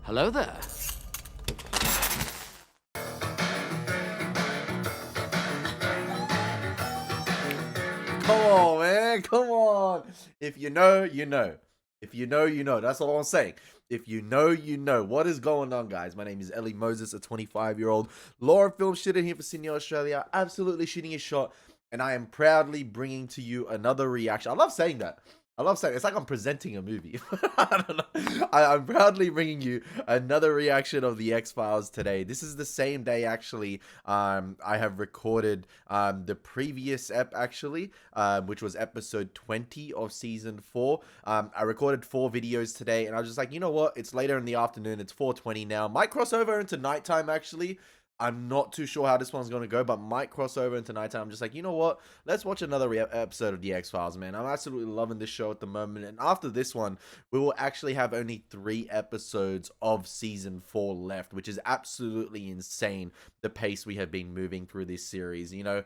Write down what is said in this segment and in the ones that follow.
Hello there. Come on, man. Come on. If you know, you know. If you know, you know. That's all I'm saying. If you know, you know. What is going on, guys? My name is Elie Moses, a 25-year-old law and film student here for Sydney, Australia. Absolutely shooting a shot. And I am proudly bringing to you another reaction. I love saying that. I love saying it. It's like I'm presenting a movie. I don't know. I'm proudly bringing you another reaction of the X-Files today. This is the same day, actually. I have recorded the previous actually, which was episode 20 of season 4. I recorded 4 videos today, and I was just like, you know what? It's later in the afternoon. It's 4:20 now. Might cross over into nighttime, actually. I'm not too sure how this one's going to go, but might cross over into nighttime. I'm just like, you know what? Let's watch another episode of The X-Files, man. I'm absolutely loving this show at the moment. And after this one, we will actually have only 3 episodes of season 4 left, which is absolutely insane, the pace we have been moving through this series. You know,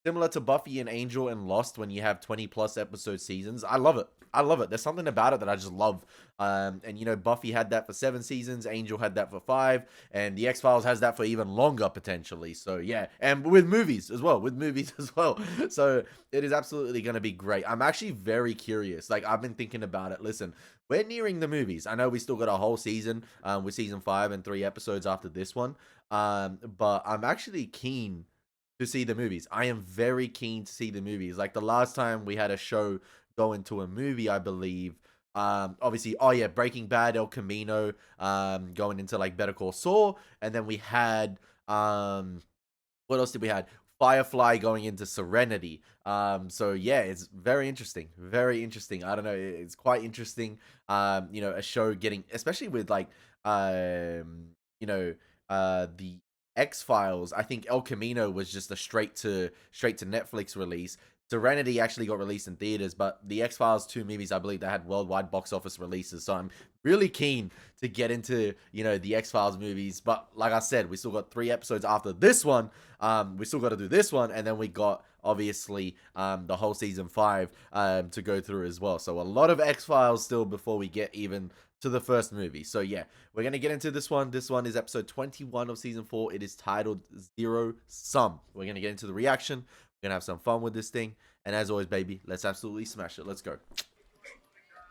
similar to Buffy and Angel and Lost when you have 20 plus episode seasons. I love it. I love it. There's something about it that I just love. And you know, Buffy had that for 7 seasons, Angel had that for 5, and the X-Files has that for even longer potentially. So yeah, and with movies as well, So it is absolutely going to be great. I'm actually very curious. Like, I've been thinking about it. Listen, we're nearing the movies. I know we still got a whole season with season 5 and 3 episodes after this one. But I'm actually keen to see the movies. I am very keen to see the movies. Like the last time we had a show go into a movie, I believe. Obviously, oh yeah, Breaking Bad, El Camino, going into like Better Call Saul, and then we had what else did we had? Firefly going into Serenity. So yeah, it's very interesting. Very interesting. I don't know, it's quite interesting. You know, a show getting, especially with like you know, the X-Files. I think El Camino was just a straight to Netflix release. Serenity actually got released in theaters, but the X-Files 2 movies, I believe they had worldwide box office releases. So I'm really keen to get into, you know, the X-Files movies. But like I said, we still got 3 episodes after this one. We still got to do this one, and then we got obviously the whole season 5 to go through as well. So a lot of X-Files still before we get even to the first movie. So yeah, we're gonna get into this one. This one is episode 21 of season 4. It is titled Zero Sum. We're gonna get into the reaction. We're gonna have some fun with this thing, and as always, baby, let's absolutely smash it. Let's go.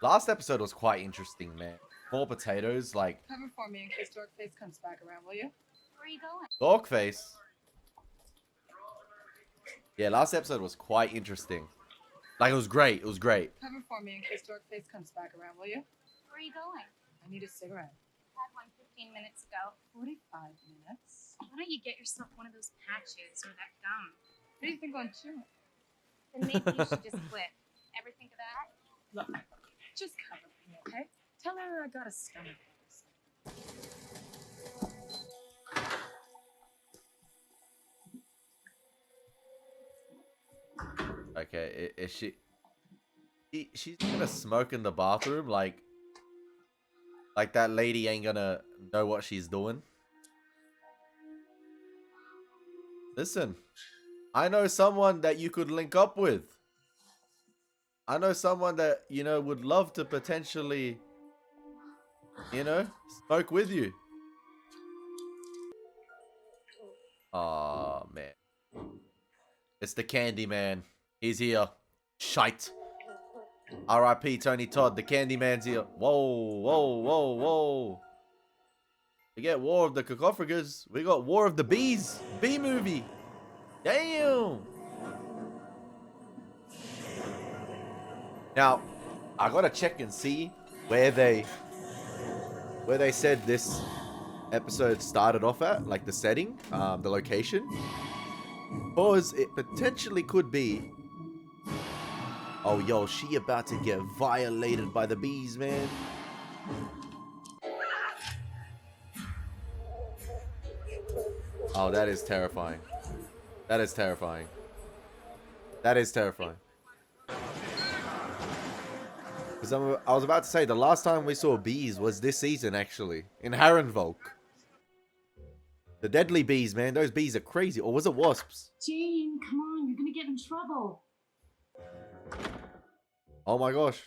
Last episode was quite interesting, man. More potatoes, like Cover for me in case Dorkface comes back around, will you? Where are you going? Dogface. Yeah, last episode was quite interesting. Like, it was great. It was great. Cover for me in case Dorkface comes back around, will you? Where are you going? I need a cigarette. Had one 15 minutes ago. 45 minutes. Why don't you get yourself one of those patches or that gum? What do you think on chewing? Then maybe you should just quit. Ever think of that? Look, just cover for me, okay? Tell her I got a stomach. Okay, is she's gonna smoke in the bathroom? Like that lady ain't gonna know what she's doing? Listen, I know someone that you could link up with. I know someone that, you know, would love to potentially, you know, smoke with you. Oh man. It's the Candy Man. He's here. Shite. R.I.P. Tony Todd. The Candy Man's here. Whoa, whoa, whoa, whoa. We get War of the Cacophagus. We got War of the Bees. Bee movie. Damn. Now, I gotta check and see where they said this episode started off at, like the setting, the location. Because it potentially could be. Oh, yo, she about to get violated by the bees, man. Oh, that is terrifying. That is terrifying. That is terrifying. Because I was about to say, the last time we saw bees was this season, actually. In Harrenvolk. The deadly bees, man. Those bees are crazy. Or was it wasps? Jane, come on, you're gonna get in trouble. Oh my gosh.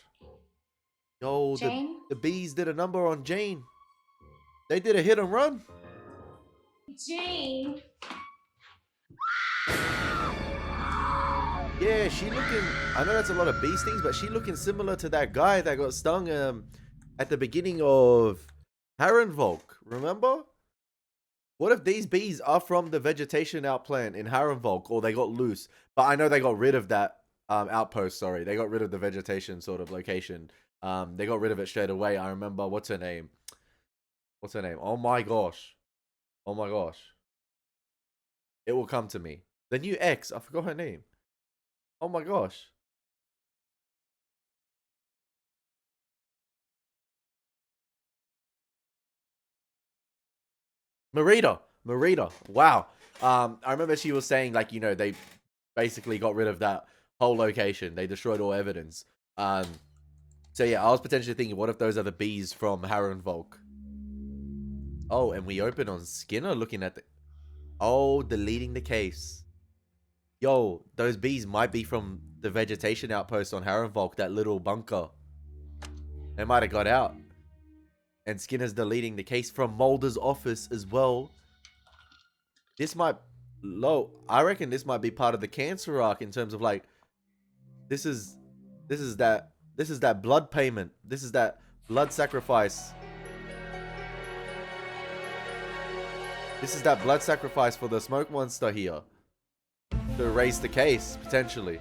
Yo, Jane? the bees did a number on Jane. They did a hit and run. Jane. Yeah, she looking. I know that's a lot of bee stings, but she looking similar to that guy that got stung at the beginning of Harrenvolk. Remember? What if these bees are from the vegetation outplant in Harrenvolk, or they got loose? But I know they got rid of that outpost. Sorry, they got rid of the vegetation sort of location. They got rid of it straight away. I remember. What's her name? What's her name? Oh my gosh. Oh my gosh. It will come to me. The new ex. I forgot her name. Oh my gosh. Marita. Wow. I remember she was saying, like, you know, they basically got rid of that whole location. They destroyed all evidence. So yeah, I was potentially thinking, what if those are the bees from Harrenvolk? Oh, and we open on Skinner looking at the... Oh, deleting the case. Yo, those bees might be from the vegetation outpost on Harrenvolk, that little bunker. They might have got out. And Skinner's deleting the case from Mulder's office as well. This might... I reckon this might be part of the cancer arc in terms of, like... This is that blood payment. This is that blood sacrifice. This is that blood sacrifice for the smoke monster here. To erase the case, potentially.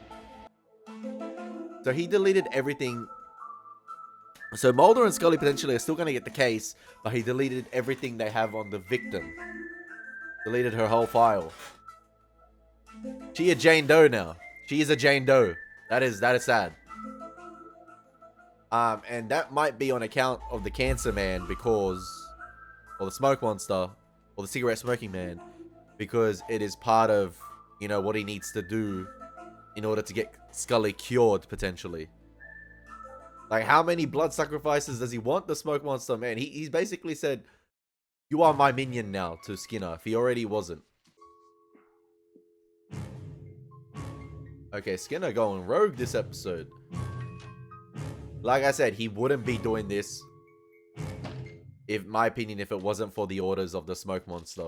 So he deleted everything. So Mulder and Scully potentially are still going to get the case, but he deleted everything they have on the victim. Deleted her whole file. She a Jane Doe now. She is a Jane Doe. That is sad. And that might be on account of the cancer man or the smoke monster, or the cigarette smoking man, because it is part of, you know, what he needs to do in order to get Scully cured, potentially. Like, how many blood sacrifices does he want, the smoke monster man? He's basically said, you are my minion now, to Skinner, if he already wasn't. Okay, Skinner going rogue this episode. Like I said, he wouldn't be doing this, in my opinion, if it wasn't for the orders of the smoke monster.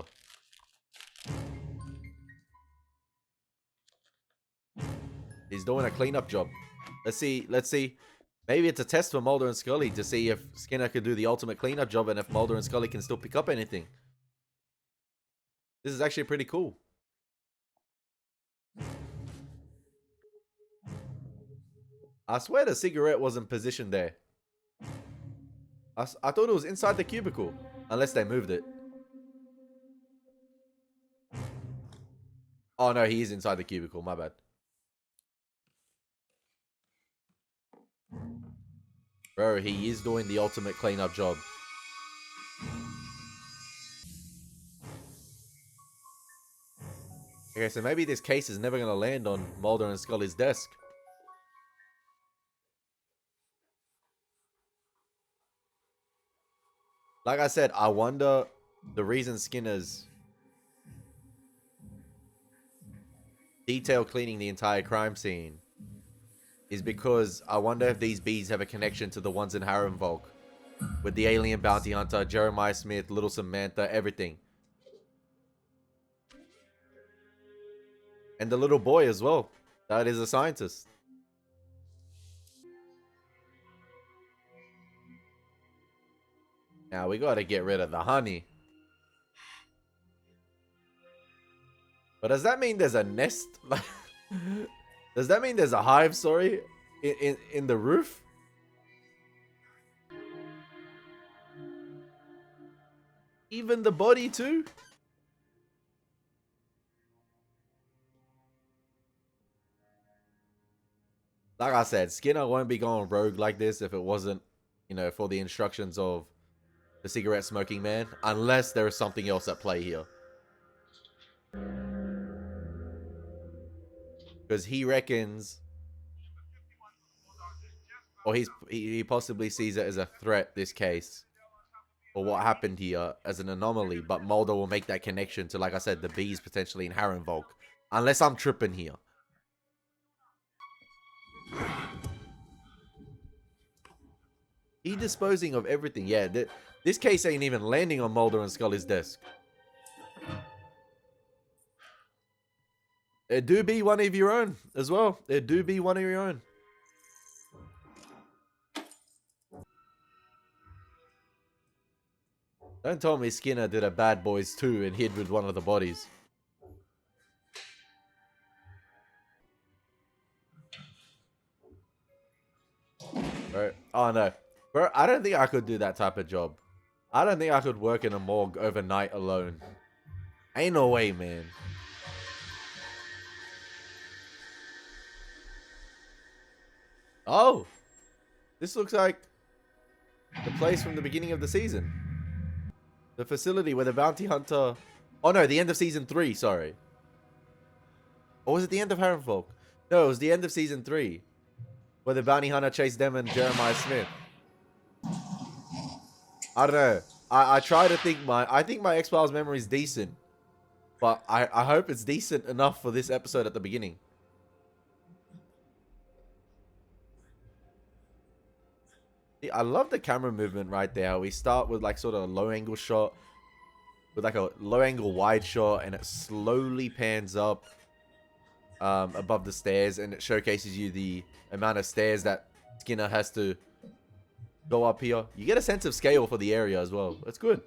He's doing a cleanup job. Let's see. Maybe it's a test for Mulder and Scully to see if Skinner could do the ultimate cleanup job and if Mulder and Scully can still pick up anything. This is actually pretty cool. I swear the cigarette wasn't positioned there. I thought it was inside the cubicle. Unless they moved it. Oh no, he is inside the cubicle. My bad. Bro, he is doing the ultimate cleanup job. Okay, so maybe this case is never going to land on Mulder and Scully's desk. Like I said, I wonder the reason Skinner's detail cleaning the entire crime scene is because I wonder if these bees have a connection to the ones in Harrenvolk. With the alien bounty hunter, Jeremiah Smith, little Samantha, everything. And the little boy as well. That is a scientist. Now we gotta get rid of the honey. But does that mean there's a nest? Does that mean there's a hive, sorry, in the roof? Even the body too? Like I said, Skinner won't be going rogue like this if it wasn't, you know, for the instructions of the cigarette smoking man. Unless there is something else at play here. Because he reckons, or he possibly sees it as a threat, this case, or what happened here as an anomaly. But Mulder will make that connection to, like I said, the bees potentially in Harrenvolk. Unless I'm tripping here. He disposing of everything. Yeah, This case ain't even landing on Mulder and Scully's desk. It do be one of your own as well. It do be one of your own. Don't tell me Skinner did a Bad Boys 2 and hid with one of the bodies. Bro, oh no. Bro, I don't think I could do that type of job. I don't think I could work in a morgue overnight alone. Ain't no way, man. Oh, this looks like the place from the beginning of the season. The facility where the bounty hunter... Oh no, the end of season 3, sorry. Or was it the end of Harrenfolk? No, it was the end of season 3. Where the bounty hunter chased them and Jeremiah Smith. I don't know. I try to think I think my X-Files memory is decent. But I hope it's decent enough for this episode at the beginning. See, I love the camera movement right there. We start with like sort of a low angle shot. With like a low angle wide shot. And it slowly pans up above the stairs. And it showcases you the amount of stairs that Skinner has to go up here. You get a sense of scale for the area as well. That's good.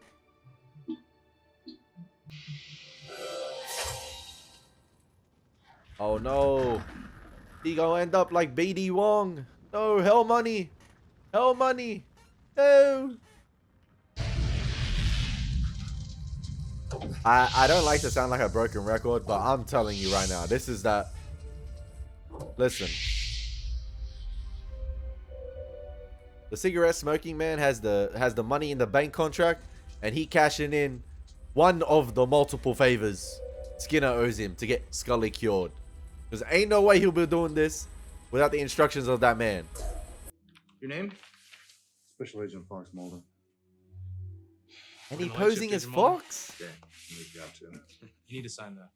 Oh no. He gonna end up like BD Wong. No, hell money. Hell money. No. I don't like to sound like a broken record, but I'm telling you right now, this is that. Listen. The cigarette smoking man has the money in the bank contract, and he cashing in one of the multiple favors Skinner owes him to get Scully cured. Because ain't no way he'll be doing this without the instructions of that man. Your name? Special Agent Fox Mulder. And he We're gonna light posing shift as Agent Mulder. Fox? Yeah, we've got to. You need to sign that.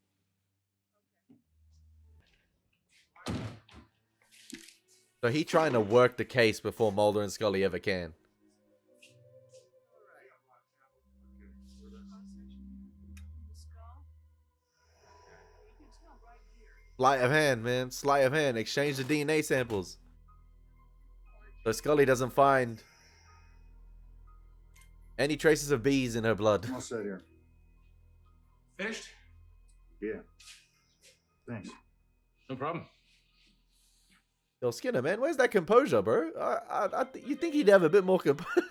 So he trying to work the case before Mulder and Scully ever can. Sleight of hand, man. Sleight of hand. Exchange the DNA samples. So Scully doesn't find any traces of bees in her blood. All set here. Finished? Yeah. Thanks. No problem. Yo, Skinner, man, where's that composure, bro? You think he'd have a bit more composure?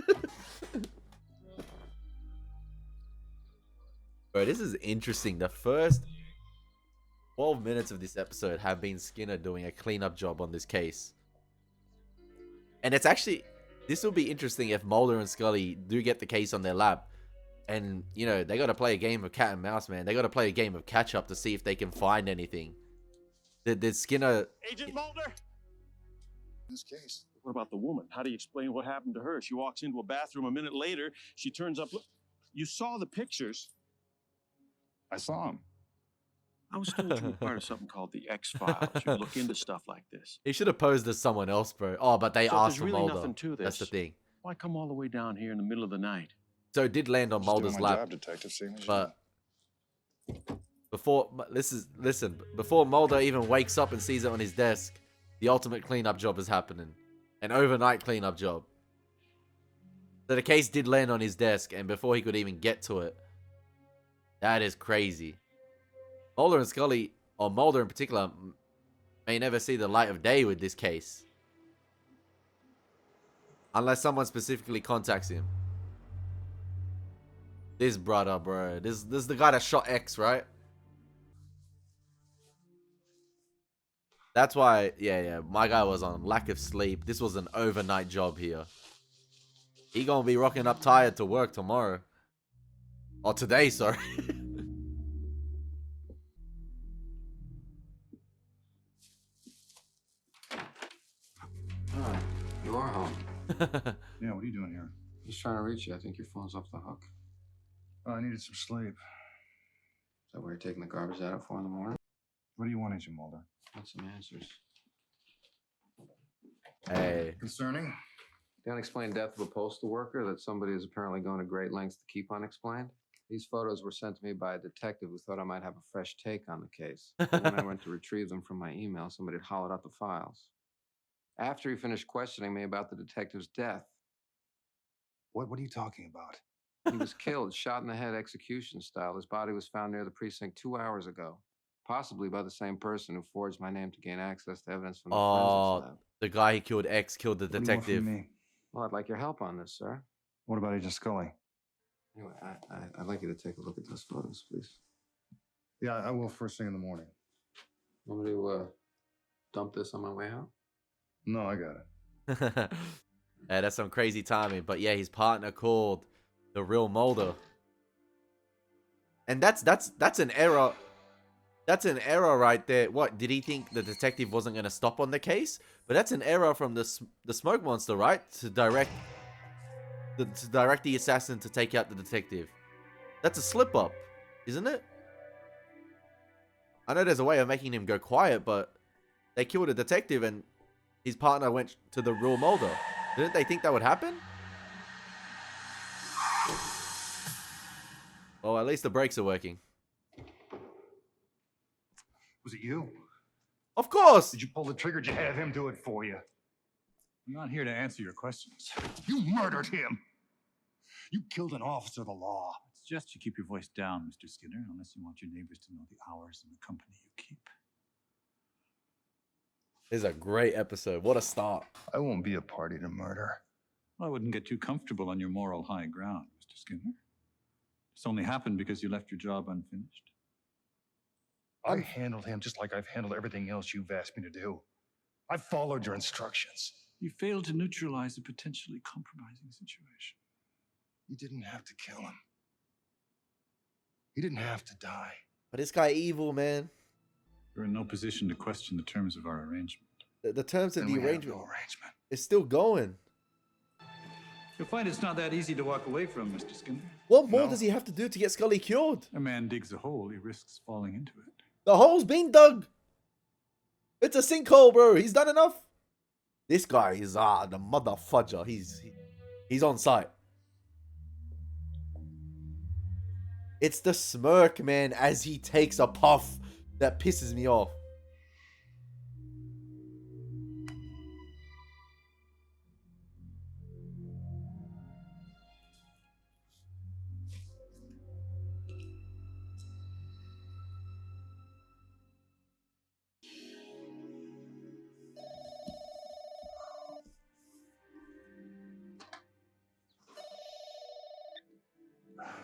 Bro, this is interesting. The first 12 minutes of this episode have been Skinner doing a cleanup job on this case. And it's actually... This will be interesting if Mulder and Scully do get the case on their lap. And, you know, they got to play a game of cat and mouse, man. They got to play a game of catch-up to see if they can find anything. Did Skinner... Agent Mulder? This case. What about the woman? How do you explain what happened to her? She walks into a bathroom a minute later. She turns up. Look, you saw the pictures. I saw him. I was told you were part of something called the X-Files. You look into stuff like this. He should have posed as someone else, bro. Oh, but they So if asked there's for really Mulder. nothing to That's the this, thing. Why come all the way down here in the middle of the night? So it did land on Just Mulder's doing my lap. job, detective. Same as you. But before before Mulder even wakes up and sees it on his desk, the ultimate cleanup job is happening. An overnight cleanup job. So the case did land on his desk, and before he could even get to it. That is crazy. Mulder and Scully, or Mulder in particular, may never see the light of day with this case. Unless someone specifically contacts him. This brother, bro. This is the guy that shot X, right? That's why, yeah, my guy was on lack of sleep. This was an overnight job here. He gonna be rocking up tired to work tomorrow. Or today, sorry. Oh, you are home. Yeah, what are you doing here? Just trying to reach you. I think your phone's off the hook. Oh, I needed some sleep. Is that where you're taking the garbage out at 4 in the morning? What do you want, Agent Mulder? Want some answers? Hey. Concerning? The unexplained death of a postal worker that somebody is apparently going to great lengths to keep unexplained. These photos were sent to me by a detective who thought I might have a fresh take on the case. When I went to retrieve them from my email, somebody had hollowed out the files. After he finished questioning me about the detective's death, What are you talking about? he was killed, shot in the head execution style. His body was found near the precinct 2 hours ago, possibly by the same person who forged my name to gain access to evidence from the Oh, forensics lab. the guy who killed X killed the What do you want detective. from me? Well, I'd like your help on this, sir. What about Agent Scully? Anyway, I'd like you to take a look at those photos, please. Yeah, I will first thing in the morning. Want me to dump this on my way out? No, I got it. Yeah, that's some crazy timing. But yeah, his partner called the real Mulder. And that's an error. That's an error right there. What, did he think the detective wasn't going to stop on the case? But that's an error from the smoke monster, right? To direct the assassin to take out the detective. That's a slip up, isn't it? I know there's a way of making him go quiet, but they killed a detective and his partner went to the real Mulder. Didn't they think that would happen? Well, at least the brakes are working. Was it you? Of course! Did you pull the trigger? Did you have him do it for you? I'm not here to answer your questions. You murdered him. You killed an officer of the law. It's just you keep your voice down, Mr. Skinner, unless you want your neighbors to know the hours and the company you keep. This is a great episode. What a start. I won't be a party to murder. Well, I wouldn't get too comfortable on your moral high ground, Mr. Skinner. This only happened because you left your job unfinished. I handled him just like I've handled everything else you've asked me to do. I followed your instructions. You failed to neutralize a potentially compromising situation. You didn't have to kill him. He didn't have to die. But this guy evil, man. You're in no position to question the terms of our arrangement. The terms of And the we have arrangement no arrangement. is still going. You'll find it's not that easy to walk away from, Mr. Skinner. What more No. does he have to do to get Scully cured? A man digs a hole, he risks falling into it. The hole's been dug. It's a sinkhole, bro. He's done enough. This guy is the mother fudger. He's on site. It's the smirk, man, as he takes a puff that pisses me off.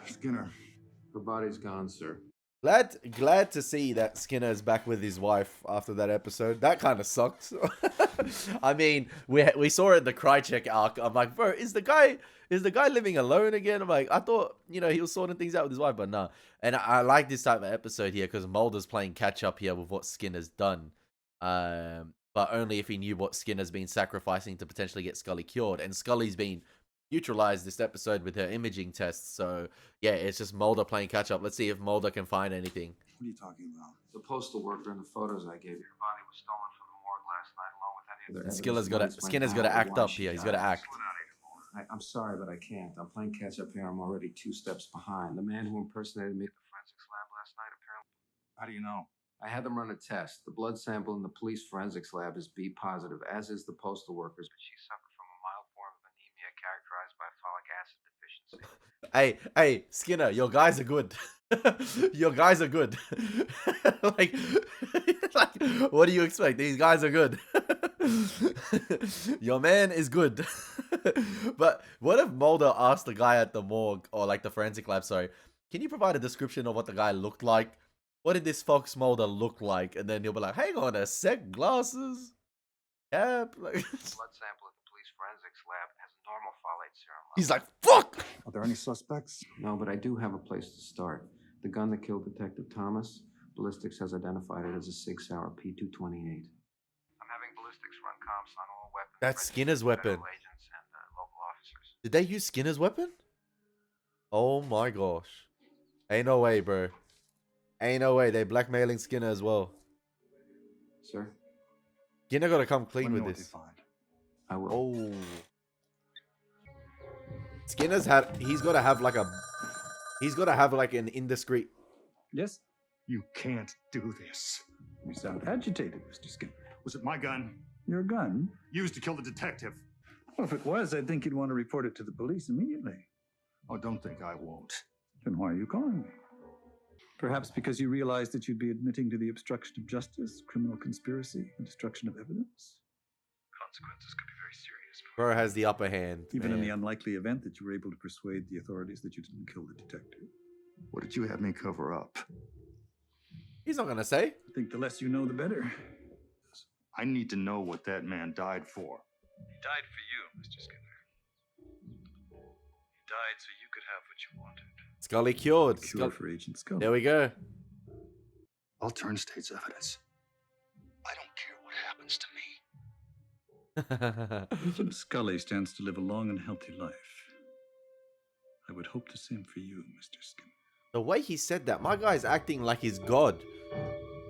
Skinner. Her body's gone, sir. Glad to see that Skinner's back with his wife after that episode. That kind of sucked. I mean, we saw it in the Krychek arc. I'm like, bro, is the guy living alone again? I'm like, I thought, he was sorting things out with his wife, but no. And I like this type of episode here because Mulder's playing catch up here with what Skinner's done. But only if he knew what Skinner's been sacrificing to potentially get Scully cured. And Scully's been neutralized this episode with her imaging tests. So yeah, it's just Mulder playing catch up. Let's see if Mulder can find anything. What are you talking about? The postal worker in the photos I gave you. Her body was stolen from the morgue last night along with any other Skinner's got to act up here. He's got to act. I'm sorry, but I can't. I'm playing catch up here. I'm already 2 steps behind. The man who impersonated me at the forensics lab last night apparently... How do you know? I had them run a test. The blood sample in the police forensics lab is B positive, as is the postal worker's, but she suffered from a mild form of anemia characterized by folic acid deficiency. Hey, Skinner, your guys are good. Your guys are good. like, what do you expect? These guys are good. Your man is good. But what if Mulder asked the guy at the morgue, or like the forensic lab, sorry, can you provide a description of what the guy looked like? What did this Fox Mulder look like? And then he'll be like, hang on a sec, glasses, cap. Like, Blood sample at the police forensics lab has a normal folate serum level. he's like, fuck! Are there any suspects? No, but I do have a place to start. The gun that killed Detective Thomas, ballistics has identified it as a 6 Sauer P228. I'm having ballistics run comps on all weapons. That's Skinner's weapon. Federal agents and local officers. Did they use Skinner's weapon? Oh my gosh. Ain't no way, bro. Ain't no way. They blackmailing Skinner as well. Sir, Skinner gotta come clean Let me with know what this. they find. I will. Oh. Skinner's had. He's got to have like a. He's got to have like an indiscreet. Yes? You can't do this. You sound agitated, Mr. Skinner. Was it my gun? Your gun? Used to kill the detective. Well, if it was, I think you'd want to report it to the police immediately. Oh, don't think I won't. Then why are you calling me? Perhaps because you realized that you'd be admitting to the obstruction of justice, criminal conspiracy, and destruction of evidence? Consequences could be very serious. Bro has the upper hand. Even in man. the unlikely event that you were able to persuade the authorities that you didn't kill the detective. What did you have me cover up? He's not gonna say. I think the less you know, the better. I need to know what that man died for. He died for you, Mr. Skinner. He died so you could have what you wanted. Scully cured. Cure for Agent Scully. There we go. I'll turn state's evidence. I don't care what happens to me. Agent Scully stands to live a long and healthy life. I would hope the same for you, Mr. Skinner. The way he said that, my guy's acting like he's God.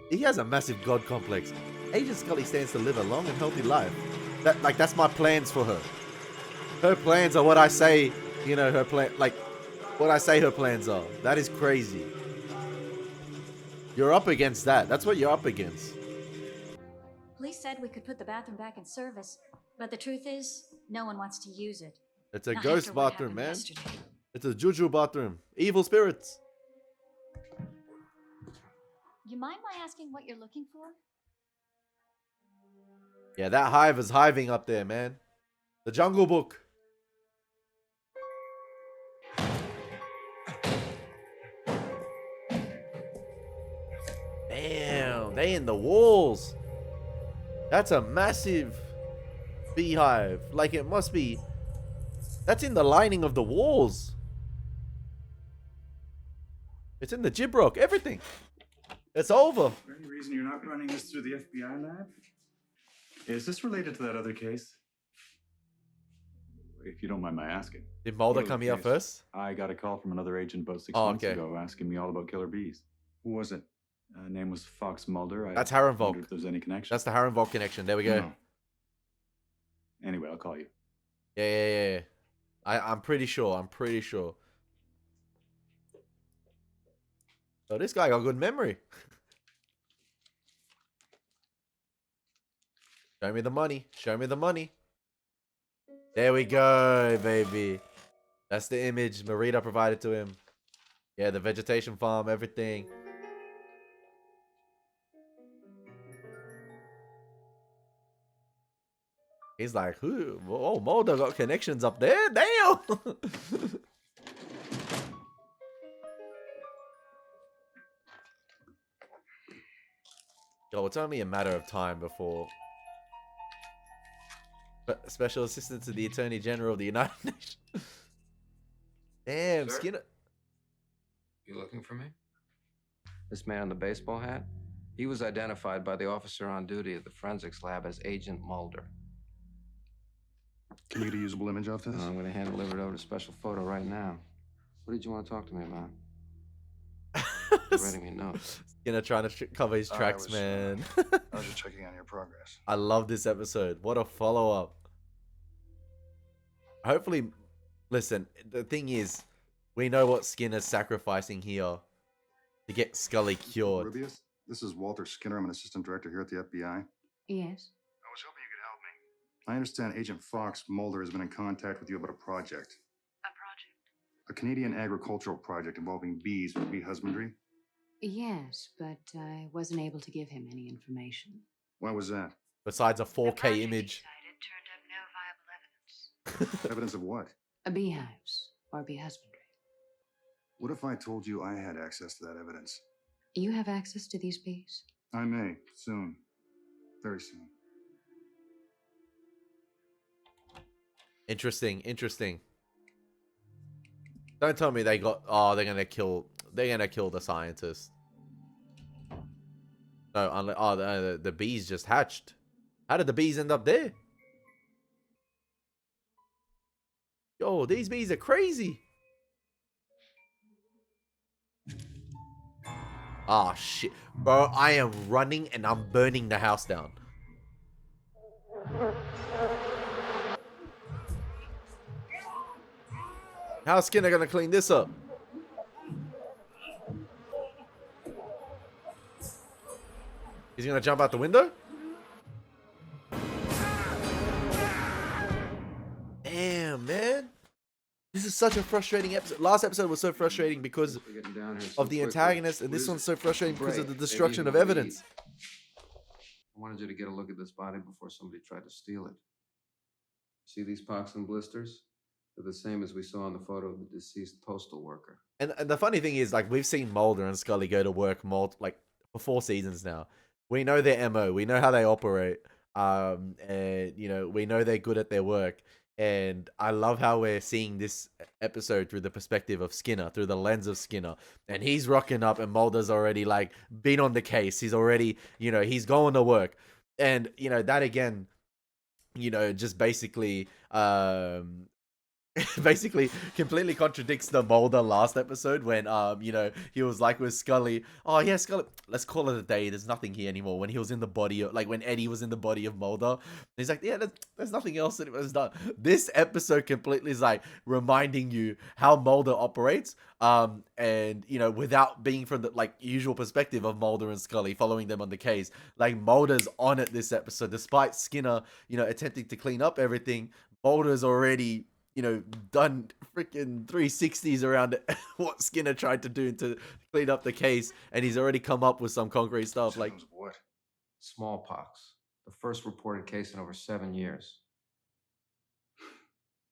He has a massive God complex. Agent Scully stands to live a long and healthy life. That's my plans for her. Her plans are what I say, you know, her plan, like, what I say her plans are. That is crazy. You're up against that. That's what you're up against. Police said we could put the bathroom back in service, but the truth is, no one wants to use it. It's a Not ghost after what bathroom, happened man. yesterday. It's a juju bathroom. Evil spirits. You mind my asking what you're looking for? Yeah, that hive is hiving up there, man. The Jungle Book. Damn, they in the walls. That's a massive beehive. Like, it must be. That's in the lining of the walls. It's in the Gibrock, everything. It's over. Is there any reason you're not running this through the FBI lab? Is this related to that other case? If you don't mind my asking. Did Mulder What other come here case? first? I got a call from another agent about 6 Oh, months okay. ago asking me all about killer bees. Who was it? Name was Fox Mulder. That's I Harrenvolk. wondered if there's any connection. That's the Harrenvolk connection. There we go. No. Anyway, I'll call you. Yeah. I'm pretty sure. Oh, this guy got good memory. Show me the money. There we go, baby. That's the image Marita provided to him. Yeah, the vegetation farm, everything. He's like, who? Oh, Mulder got connections up there? Damn! Yo, it's only a matter of time before... Special Assistant to the Attorney General of the United Nations. Damn, Sir? Skinner. You looking for me? This man in the baseball hat? He was identified by the officer on duty at the forensics lab as Agent Mulder. Can you get a usable image of this? I'm going to hand deliver it over to special photo right now. What did you want to talk to me about? You're writing me notes. Skinner trying to cover his tracks, was, man. I was just checking on your progress. I love this episode. What a follow-up. Hopefully, listen, the thing is, we know what Skinner's sacrificing here to get Scully cured. Rubius, this is Walter Skinner. I'm an assistant director here at the FBI. Yes. I was hoping you could help me. I understand Agent Fox Mulder has been in contact with you about a project. A project? A Canadian agricultural project involving bees for bee husbandry. Yes, but I wasn't able to give him any information. Why was that? Besides a The 4K project image. he cited turned up no viable evidence. Evidence of what? A beehives or bee husbandry. What if I told you I had access to that evidence? You have access to these bees? I may, soon. Very soon. Interesting. Don't tell me they got... Oh, they're gonna kill the scientist. No, unless... Oh, the bees just hatched. How did the bees end up there? Yo, these bees are crazy. Ah, shit. Bro, I am running and I'm burning the house down. How's Skinner gonna clean this up? He's gonna jump out the window? Damn, man. This is such a frustrating episode. Last episode was so frustrating because We're getting down here so of the quickly. antagonist, and What this is one's it? so frustrating because of Break. the Maybe destruction even of a lead. evidence. I wanted you to get a look at this body before somebody tried to steal it. See these pox and blisters? They're the same as we saw in the photo of the deceased postal worker. And the funny thing is, like, we've seen Mulder and Scully go to work like for 4 seasons now. We know their MO. We know how they operate. And you know, we know they're good at their work. And I love how we're seeing this episode through the perspective of Skinner, through the lens of Skinner. And he's rocking up, and Mulder's already like been on the case. He's already, you know, he's going to work. And you know, that again, you know, just basically basically completely contradicts the Mulder last episode when you know, he was like with Scully, oh yeah, Scully, let's call it a day, there's nothing here anymore, when he was in the body of, like, when Eddie was in the body of Mulder, he's like, yeah, there's nothing else that was done. This episode completely is like reminding you how Mulder operates, and you know, without being from the like usual perspective of Mulder and Scully following them on the case. Like, Mulder's on it this episode, despite Skinner, you know, attempting to clean up everything. Mulder's already, you know, done freaking 360s around what Skinner tried to do to clean up the case, and he's already come up with some concrete stuff. Like, What? Smallpox. The first reported case in over 7 years.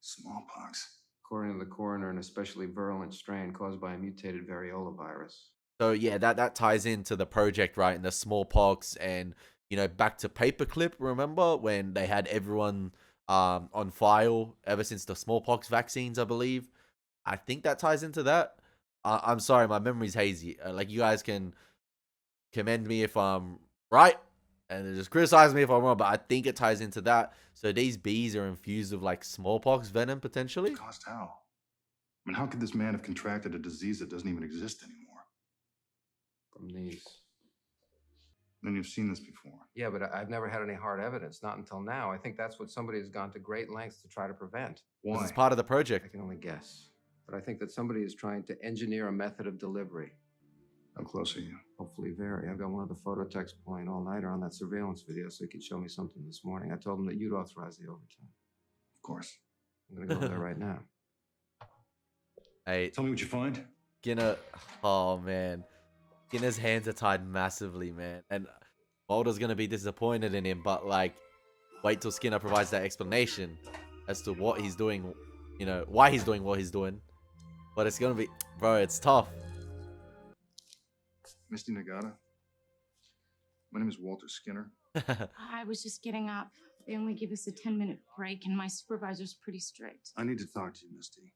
Smallpox. According to the coroner, an especially virulent strain caused by a mutated variola virus. so yeah, that ties into the project, right? And the smallpox, and you know, back to Paperclip. Remember when they had everyone on file ever since the smallpox vaccines, I believe. I think that ties into that. I'm sorry, my memory's hazy. Like, you guys can commend me if I'm right, and just criticize me if I'm wrong, but I think it ties into that. So these bees are infused with like smallpox venom potentially. Caused how? I mean, how could this man have contracted a disease that doesn't even exist anymore? From these. Then you've seen this before. Yeah, but I've never had any hard evidence, not until now. I think that's what somebody has gone to great lengths to try to prevent. This is part of the I project. can only guess. But I think that somebody is trying to engineer a method of delivery. How close are you? Hopefully very. I've got one of the photo techs playing all-nighter on that surveillance video so he could show me something this morning. I told him that you'd authorize the overtime. Of course. I'm going to go there right now. Hey, Tell me what you find. Skinner, oh man, Skinner's hands are tied massively, man, and Mulder's gonna be disappointed in him. But like, wait till Skinner provides that explanation as to what he's doing, you know, why he's doing what he's doing. But it's gonna be, bro, it's tough. Misty Nagata. My name is Walter Skinner. I was just getting up. They only give us a 10-minute break, and my supervisor's pretty strict. I need to talk to you, Misty.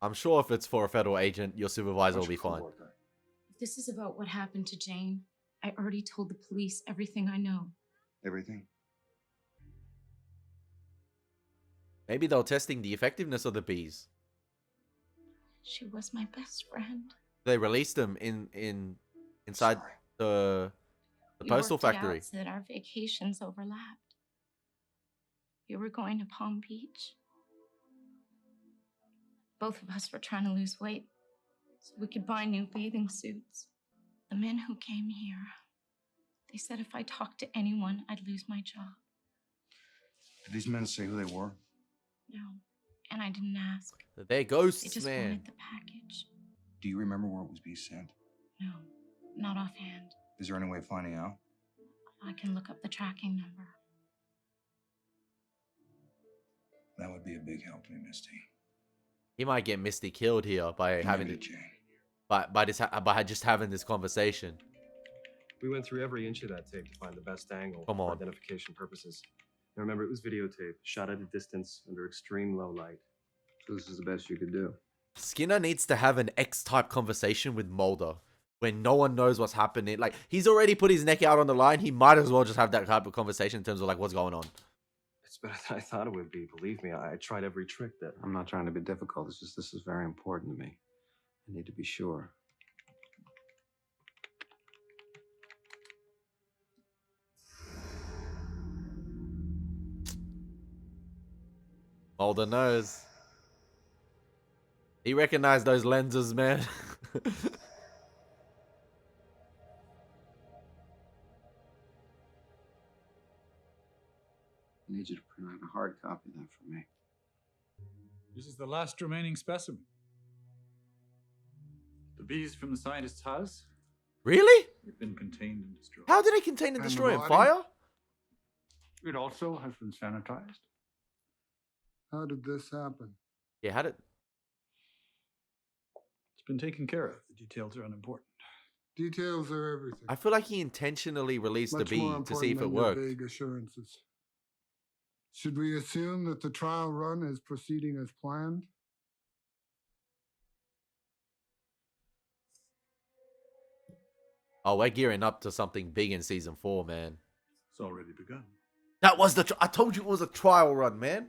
I'm sure if it's for a federal agent, your supervisor will How's be your fine. coworker? This is about what happened to Jane. I already told the police everything I know. Everything? Maybe they're testing the effectiveness of the bees. She was my best friend. They released them inside Sorry. the postal worked it out factory. so that our vacations overlapped. You were going to Palm Beach. Both of us were trying to lose weight so we could buy new bathing suits. The men who came here, they said if I talked to anyone, I'd lose my job. Did these men say who they were? No, and I didn't ask. They're They ghosts, just man. wanted the package. Do you remember where it was being sent? No, not offhand. Is there any way of finding out? I can look up the tracking number. That would be a big help to me, Misty. He might get Misty killed here by having Maybe it, Jane. by just having this conversation. We went through every inch of that tape to find the best angle Come for on. identification purposes. Now remember, it was videotape, shot at a distance under extreme low light. So this is the best you could do. Skinner needs to have an X-type conversation with Mulder when no one knows what's happening. Like, he's already put his neck out on the line. He might as well just have that type of conversation in terms of like what's going on. It's better than I thought it would be. Believe me, I tried every trick that. I'm not trying to be difficult. It's just this is very important to me. I need to be sure. Mulder knows. He recognized those lenses, man. I need you to print out a hard copy of that for me. This is the last remaining specimen. The bees from the scientist's house? Really? They've been contained and destroyed. How did it contain and And the destroy in body? fire? It also has been sanitized. How did this happen? Yeah, how did... It's been taken care of. The details are unimportant. Details are everything. I feel like he intentionally released the Much bee more to see if it important than your worked. vague assurances. Should we assume that the trial run is proceeding as planned? Oh, we're gearing up to something big in season 4, man. It's already begun. That was the... I told you it was a trial run, man.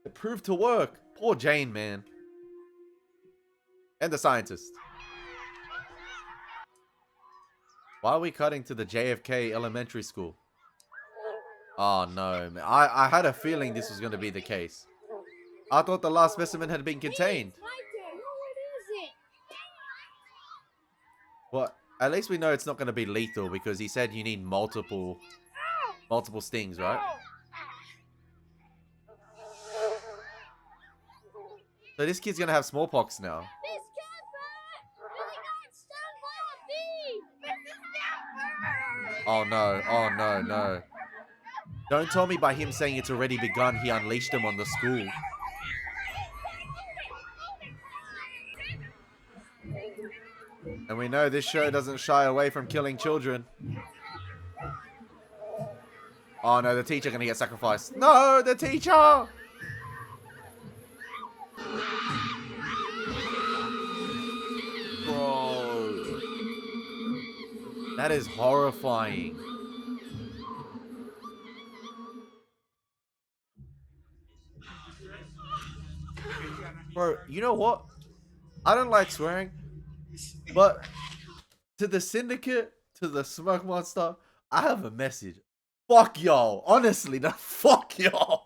It proved to work. Poor Jane, man. And the scientist. Why are we cutting to the JFK elementary school? Oh, no, man. I had a feeling this was going to be the case. I thought the last specimen had been contained. Well, at least we know it's not going to be lethal because he said you need multiple stings, right? So this kid's going to have smallpox now. Oh no, oh no, no. Don't tell me by him saying it's already begun, he unleashed them on the school. And we know this show doesn't shy away from killing children. Oh no, the teacher gonna get sacrificed. No, the teacher! Bro. That is horrifying. Bro, you know what? I don't like swearing, but to the syndicate, to the smoke monster, I have a message. Fuck y'all. Honestly, no, fuck y'all.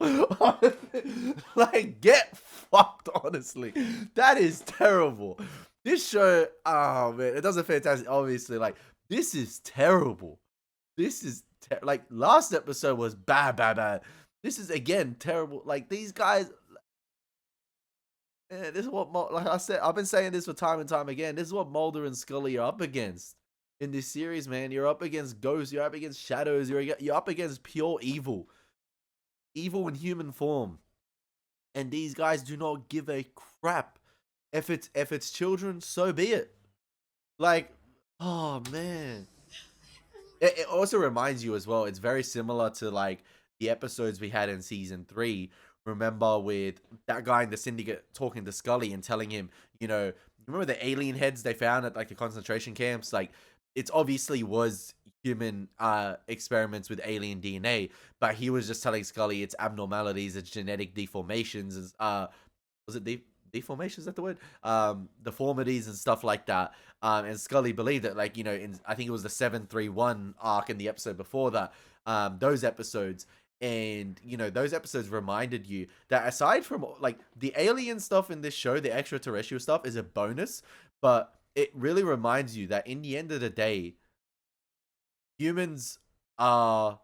Like, get fucked, honestly. That is terrible. This show, oh man, it does a fantastic, obviously, like, this is terrible. This is, like, last episode was bad. This is, again, terrible. Like, these guys, man, this is what, like I said, I've been saying this for time and time again. This is what Mulder and Scully are up against in this series, man. You're up against ghosts. You're up against shadows. You're up against pure evil. Evil in human form. And these guys do not give a crap. If it's children, so be it. Like, oh, man. It also reminds you as well, it's very similar to, like, the episodes we had in season 3. Remember with that guy in the syndicate talking to Scully and telling him, you know, remember the alien heads they found at, like, the concentration camps? Like, it's obviously was human experiments with alien DNA, but he was just telling Scully it's abnormalities, it's genetic deformations, was it deformations, is that the word? Deformities and stuff like that. And Scully believed that, like, you know, I think it was the 731 arc in the episode before that, those episodes. And, you know, those episodes reminded you that aside from, like, the alien stuff in this show, the extraterrestrial stuff is a bonus, but it really reminds you that in the end of the day, humans are,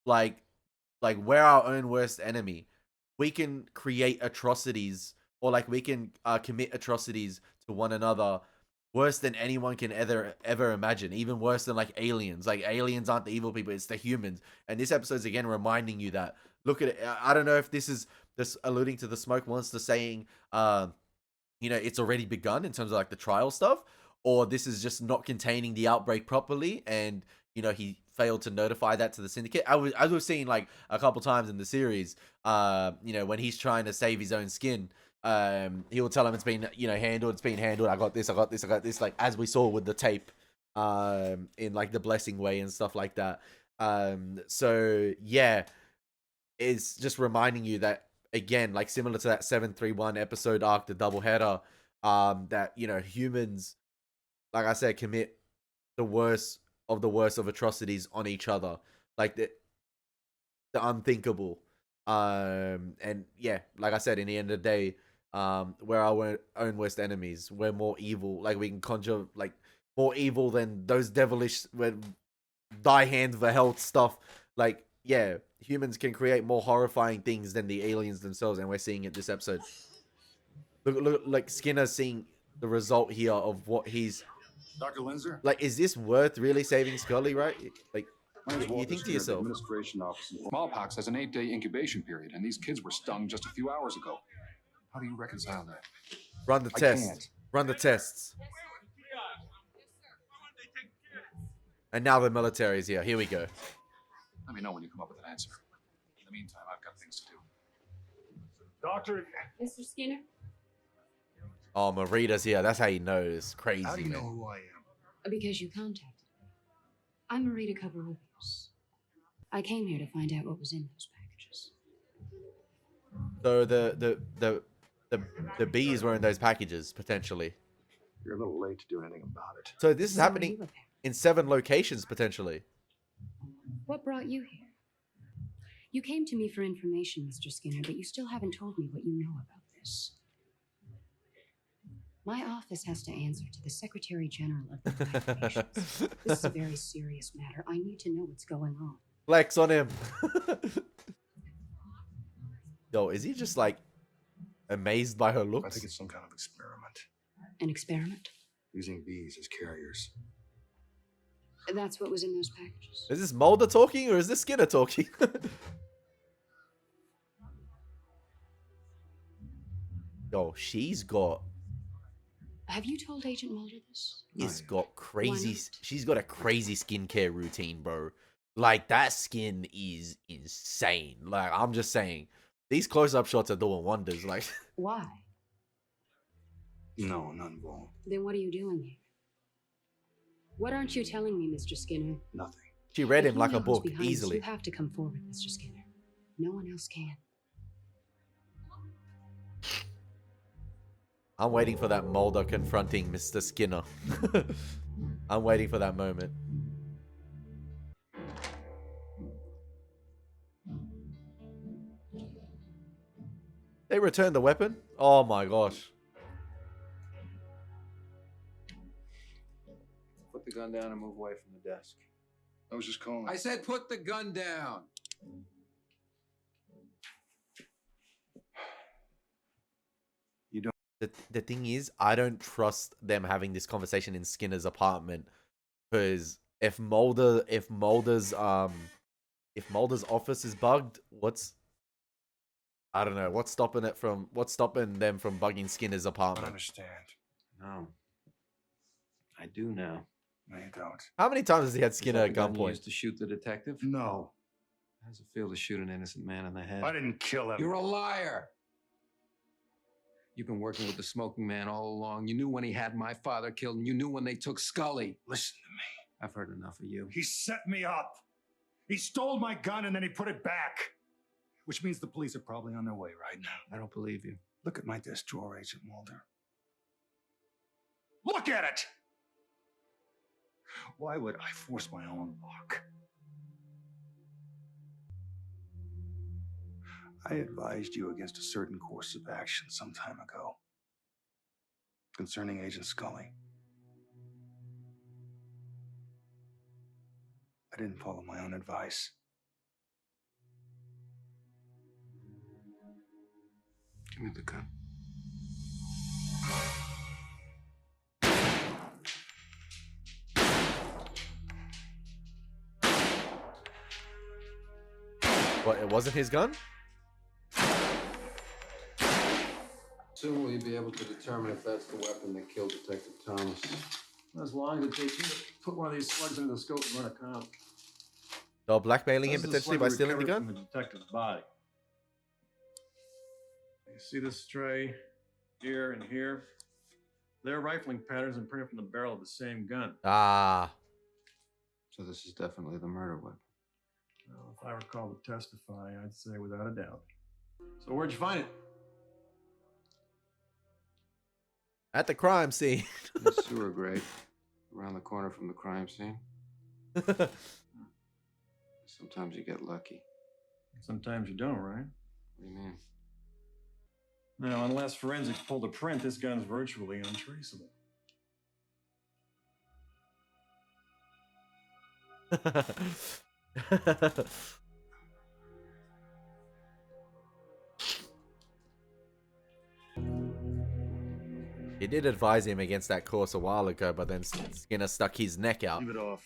like we're our own worst enemy. We can create atrocities, or, like, we can commit atrocities to one another worse than anyone can ever imagine. Even worse than, like, aliens. Like, aliens aren't the evil people, it's the humans. And this episode's again reminding you that. Look at it. I don't know if this is just alluding to the smoke monster saying, you know, it's already begun in terms of, like, the trial stuff, or this is just not containing the outbreak properly, and, you know, he failed to notify that to the syndicate. As we've seen, like, a couple times in the series, you know, when he's trying to save his own skin, he will tell him it's been, you know, handled, it's been handled, I got this, like, as we saw with the tape, in, like, the blessing way and stuff like that. So yeah, it's just reminding you that, again, like, similar to that 731 episode arc, the doubleheader, that, you know, humans, like I said, commit the worst of atrocities on each other, like the unthinkable. And yeah, like I said, in the end of the day, we're our own worst enemies. We're more evil. Like we can conjure like more evil than those devilish die hand for health stuff. Like yeah, humans can create more horrifying things than the aliens themselves, and we're seeing it this episode. Look, like Skinner seeing the result here of what he's. Dr. Linzer? Like, is this worth really saving Scully? Right? Like, you think to yourself. Administration office. Smallpox has an 8-day incubation period, and these kids were stung just a few hours ago. How do you reconcile that? Run the test. Run the tests. And now the military is here. Here we go. Let me know when you come up with an answer. In the meantime, I've got things to do. Doctor. Mr. Skinner? Oh, Marita's here. That's how you know it's crazy. How do you man. know who I am? Because you contacted me. I'm Marita Covarrubias. I came here to find out what was in those packages. So the bees were in those packages potentially. You're a little late to do anything about it. So this is So happening you apparently. in 7 locations potentially. What brought you here? You came to me for information, Mr. Skinner, but you still haven't told me what you know about this. My office has to answer to the Secretary General of the United Nations. This is a very serious matter. I need to know what's going on. Flex on him. Yo, is he just like amazed by her looks? I think it's some kind of experiment. An experiment? Using bees as carriers. That's what was in those packages. Is this Mulder talking or is this Skinner talking? Yo, she's got. Have you told Agent Mulder this? She's got crazy. not? She's got a crazy skincare routine, bro. Like that skin is insane. Like I'm just saying, these close-up shots are doing wonders. Like. Why? No, none involved. Then what are you doing here? What aren't you telling me, Mr. Skinner? Nothing. She read If him you like know a who's book behind this, easily. You have to come forward, Mr. Skinner. No one else can. I'm waiting for that Mulder confronting Mr. Skinner. I'm waiting for that moment. They returned the weapon? Oh my gosh. Put the gun down and move away from the desk. I was just calling. I said put the gun down. The thing is, I don't trust them having this conversation in Skinner's apartment, because if Mulder's office is bugged, I don't know, what's stopping them from bugging Skinner's I apartment? understand. No. I do now. No, you don't. How many times has he had Is Skinner that at the gun you gunpoint? used to shoot the detective? No. How does it feel to shoot an innocent man in the head? I didn't kill him. You're a liar. You've been working with the smoking man all along. You knew when he had my father killed, and you knew when they took Scully. Listen to me. I've heard enough of you. He set me up. He stole my gun and then he put it back. Which means the police are probably on their way right now. I don't believe you. Look at my desk drawer, Agent Mulder. Look at it! Why would I force my own luck? I advised you against a certain course of action some time ago concerning Agent Scully. I didn't follow my own advice. Give me the gun. What, it wasn't his gun? Soon will you be able to determine if that's the weapon that killed Detective Thomas? As long as it takes you to put one of these slugs into the scope and run a count. Or blackmailing him This is potentially slug by we stealing the recovered gun? from the detective's body. You see this stray here and here? They're rifling patterns imprinted from the barrel of the same gun. Ah. So this is definitely the murder weapon. Well, if I were called to testify, I'd say without a doubt. So where'd you find it? At the crime scene. In the sewer grate, around the corner from the crime scene. Sometimes you get lucky. Sometimes you don't, right? What do you mean? Now, unless forensics pulled a print, this gun's virtually untraceable. He did advise him against that course a while ago, but then Skinner stuck his neck out. Leave it off.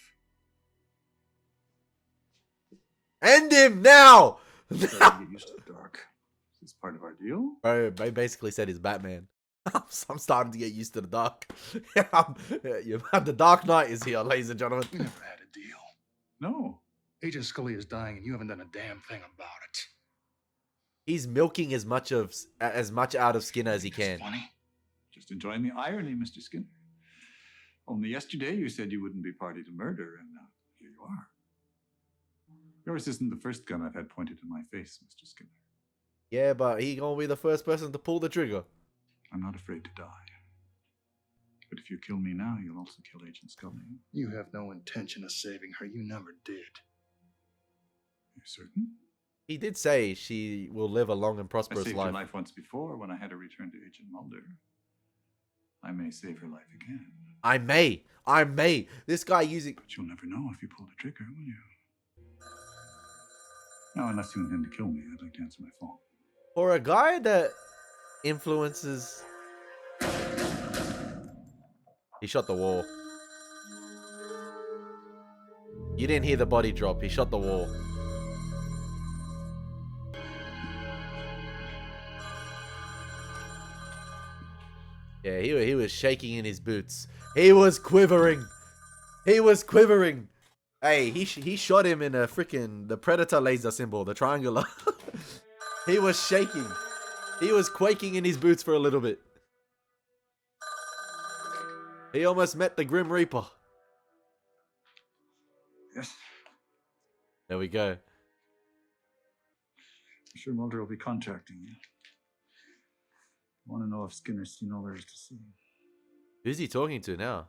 End him now! Get used to the dark. Is this part of our deal? Bro, they basically said he's Batman. I'm starting to get used to the dark. The Dark Knight is here, ladies and gentlemen. We never had a deal. No. Agent Scully is dying, and you haven't done a damn thing about it. He's milking as much out of Skinner as he can. Funny. Just enjoying the irony, Mr. Skinner. Only yesterday you said you wouldn't be party to murder, and here you are. Yours isn't the first gun I've had pointed in my face, Mr. Skinner. Yeah, but he gonna be the first person to pull the trigger. I'm not afraid to die. But if you kill me now, you'll also kill Agent Scully. You have no intention of saving her. You never did. You're certain? He did say she will live a long and I prosperous saved life. her life once before when I had to return to Agent Mulder. I may save her life again. I may. This guy using... But you'll never know if you pull the trigger, will you? Now, unless you intend to kill me, I'd like to answer my phone. For a guy that influences... He shot the wall. You didn't hear the body drop. He shot the wall. Yeah, he was shaking in his boots. He was quivering. He was quivering. Hey, he shot him in a freaking the Predator laser symbol, the triangular. He was shaking. He was quaking in his boots for a little bit. He almost met the Grim Reaper. Yes. There we go. I'm sure Mulder will be contacting you. I want to know if Skinner's seen all there is to see. Who's he talking to now?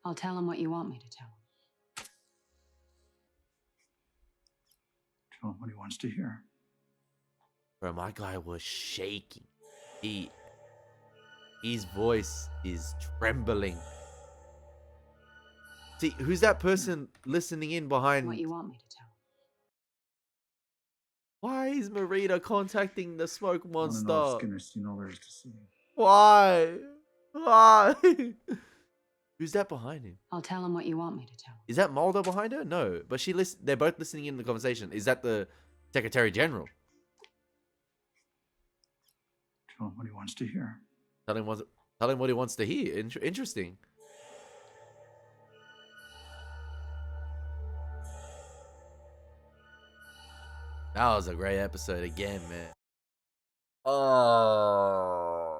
I'll tell him what you want me to tell him. Tell him what he wants to hear. Bro, my guy was shaking. His voice is trembling. See, who's that person listening in behind? What you want me to tell him. Why is Marita contacting the smoke I want to know if monster? Skinner's seen all there is to see. Why? Why? Who's that behind him? I'll tell him what you want me to tell him. Is that Mulder behind her? No, but they're both listening in the conversation. Is that the Secretary General? Tell him what he wants to hear. Tell him what he wants to hear. Interesting. That was a great episode again, man. Oh,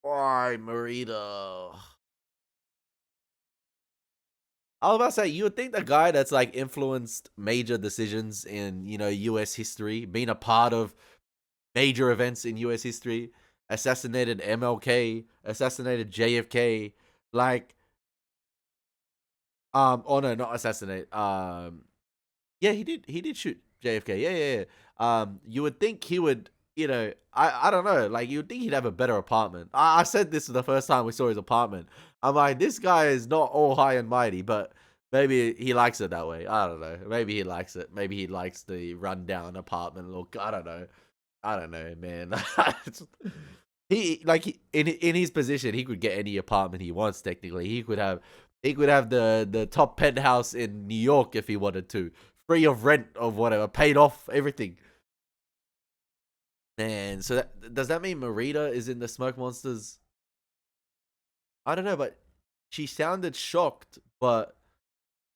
why, Marita? I was about to say, you would think the guy that's like influenced major decisions in, U.S. history, being a part of major events in U.S. history, assassinated MLK, assassinated JFK, oh no, not assassinate. Yeah, he did shoot JFK. Yeah. You would think he would, I don't know, like you would think he'd have a better apartment. I said this the first time we saw his apartment. I'm like, this guy is not all high and mighty, but maybe he likes it that way. I don't know. Maybe he likes it. Maybe he likes the rundown apartment look. I don't know, man. In his position, he could get any apartment he wants. Technically, he could have the top penthouse in New York if he wanted to, free of rent or whatever, paid off everything. And so does that mean Marita is in the Smoke Monsters? I don't know, but she sounded shocked. But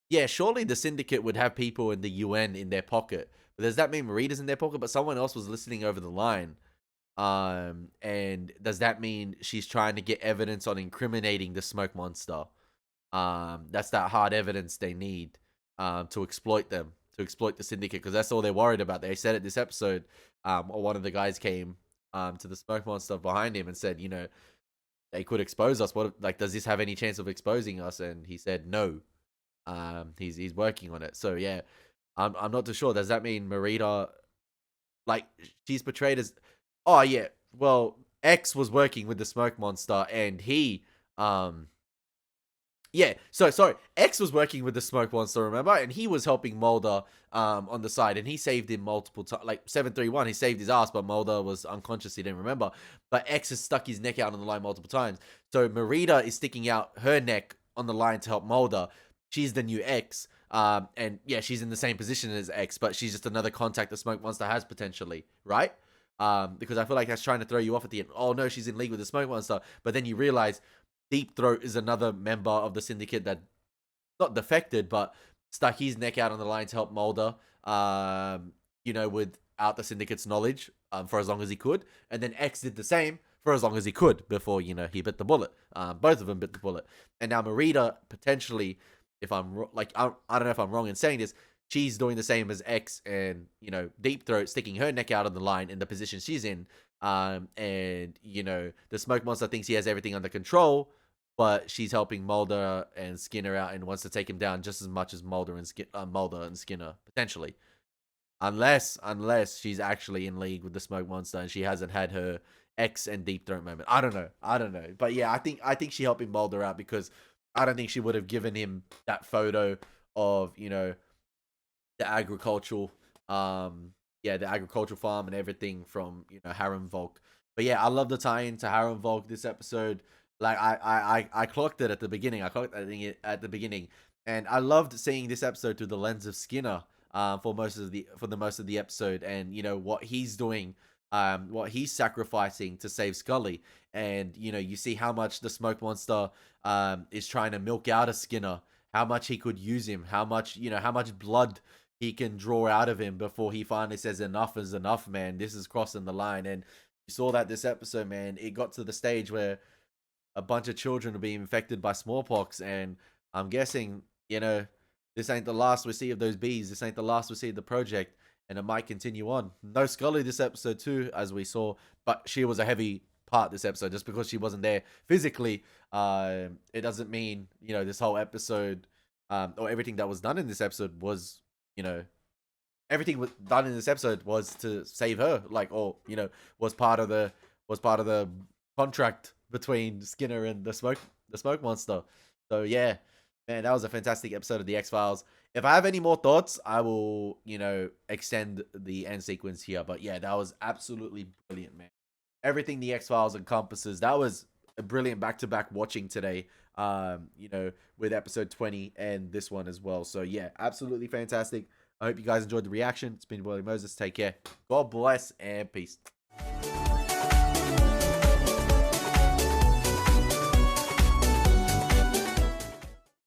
yeah, surely the Syndicate would have people in the UN in their pocket. But does that mean Marita's in their pocket? But someone else was listening over the line. And does that mean she's trying to get evidence on incriminating the Smoke Monster? That's that hard evidence they need to exploit them, to exploit the Syndicate, because that's all they're worried about. They said it this episode. Or one of the guys came to the Smoke Monster behind him and said, they could expose us. Does this have any chance of exposing us? And he said no. He's working on it. So yeah, I'm not too sure. Does that mean Marita like she's portrayed as, oh yeah, well, X was working with the smoke monster, and he yeah, so sorry, X was working with the smoke monster, remember, and he was helping Mulder on the side, and he saved him multiple times. Like 731, he saved his ass, but Mulder was unconscious, he didn't remember. But X has stuck his neck out on the line multiple times. So Marita is sticking out her neck on the line to help Mulder. She's the new X, and yeah, she's in the same position as X, but she's just another contact the smoke monster has potentially, right? Because I feel like that's trying to throw you off at the end. Oh no, she's in league with the smoke monster, but then you realize Deep Throat is another member of the syndicate that not defected, but stuck his neck out on the line to help Mulder, you know, without the syndicate's knowledge, for as long as he could. And then X did the same for as long as he could before, you know, he bit the bullet. Both of them bit the bullet. And now Marita, potentially, if I'm like, I don't know if I'm wrong in saying this, she's doing the same as X, and, you know, Deep Throat sticking her neck out on the line in the position she's in. And, you know, the smoke monster thinks he has everything under control, but she's helping Mulder and Skinner out and wants to take him down just as much as Mulder and Skinner, potentially. Unless she's actually in league with the smoke monster and she hasn't had her X and Deep Throat moment. I don't know. But yeah, I think she's helping Mulder out, because I don't think she would have given him that photo of, you know, the agricultural the agricultural farm and everything from, you know, Harem Volk. But yeah, I love the tie-in to Harem Volk this episode. Like I clocked it at the beginning. I clocked it at the beginning, and I loved seeing this episode through the lens of Skinner for most of the episode, and, you know, what he's doing, what he's sacrificing to save Scully. And, you know, you see how much the smoke monster is trying to milk out of Skinner, how much he could use him, how much blood he can draw out of him before he finally says enough is enough, man. This is crossing the line. And you saw that this episode, man. It got to the stage where a bunch of children are being infected by smallpox, and I'm guessing, you know, this ain't the last we see of those bees. This ain't the last we see of the project, and it might continue on. No Scully this episode too, as we saw, but she was a heavy part this episode. Just because she wasn't there physically, it doesn't mean, you know, this whole episode, or everything that was done in this episode was, you know, everything was done in this episode was to save her, like, or, you know, was part of the contract between Skinner and the smoke monster. So yeah, man, that was a fantastic episode of the X-Files. If I have any more thoughts, I will, you know, extend the end sequence here. But yeah, that was absolutely brilliant, man. Everything the X-Files encompasses. That was a brilliant back-to-back watching today, you know, with episode 20 and this one as well. So yeah, absolutely fantastic. I hope you guys enjoyed the reaction. It's been Elie Moses. Take care. God bless and peace.